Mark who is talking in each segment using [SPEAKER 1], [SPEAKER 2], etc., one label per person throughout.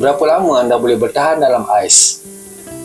[SPEAKER 1] Berapa lama anda boleh bertahan dalam ais?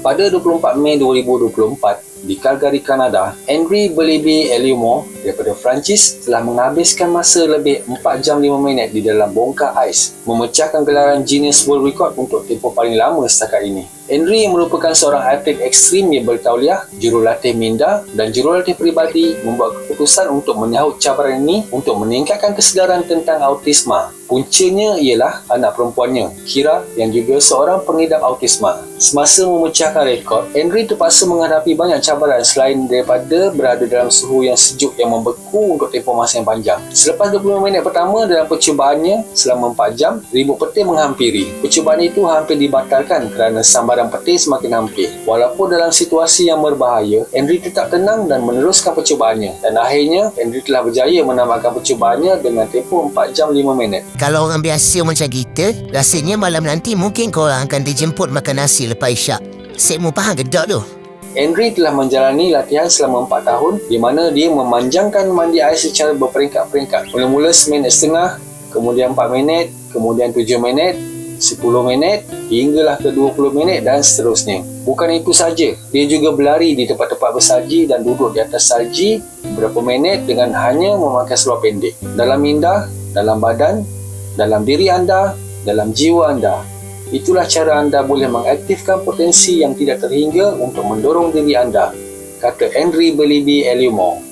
[SPEAKER 1] Pada 24 Mei 2024, di Calgary, Kanada, Henry Belibi Elimo daripada Perancis telah menghabiskan masa lebih 4 jam 5 minit di dalam bongkar ais, memecahkan gelaran Guinness World Record untuk tempoh paling lama setakat ini. Henry merupakan seorang atlet ekstrim yang bertauliah, jurulatih minda dan jurulatih peribadi membuat keputusan untuk menyahut cabaran ini untuk meningkatkan kesedaran tentang autisma. Puncanya ialah anak perempuannya, Kira, yang juga seorang pengidap autisma. Semasa memecahkan rekod, Henry terpaksa menghadapi banyak cabaran selain daripada berada dalam suhu yang sejuk yang membeku untuk tempoh masa yang panjang. Selepas 20 minit pertama dalam percubaannya selama 4 jam, ribut petir menghampiri. Percubaan itu hampir dibatalkan kerana sambaran petir semakin hampir. Walaupun dalam situasi yang berbahaya, Henry tetap tenang dan meneruskan percubaannya. Dan akhirnya, Henry telah berjaya menamatkan percubaannya dengan tempoh 4 jam 5 minit.
[SPEAKER 2] Kalau orang biasa macam kita, rasanya malam nanti mungkin korang akan dijemput makan nasi lepas isyak. Saya mau faham ke tak tu?
[SPEAKER 1] Henry telah menjalani latihan selama 4 tahun di mana dia memanjangkan mandi ais secara berperingkat-peringkat. Mula-mula seminit setengah, kemudian 4 minit, kemudian 7 minit, 10 minit, hinggalah ke 20 minit dan seterusnya. Bukan itu saja, dia juga berlari di tempat-tempat bersalji dan duduk di atas salji beberapa minit dengan hanya memakai seluar pendek. Dalam minda, dalam badan, dalam diri anda, dalam jiwa anda. Itulah cara anda boleh mengaktifkan potensi yang tidak terhingga untuk mendorong diri anda, kata Henry Belibi Elimo.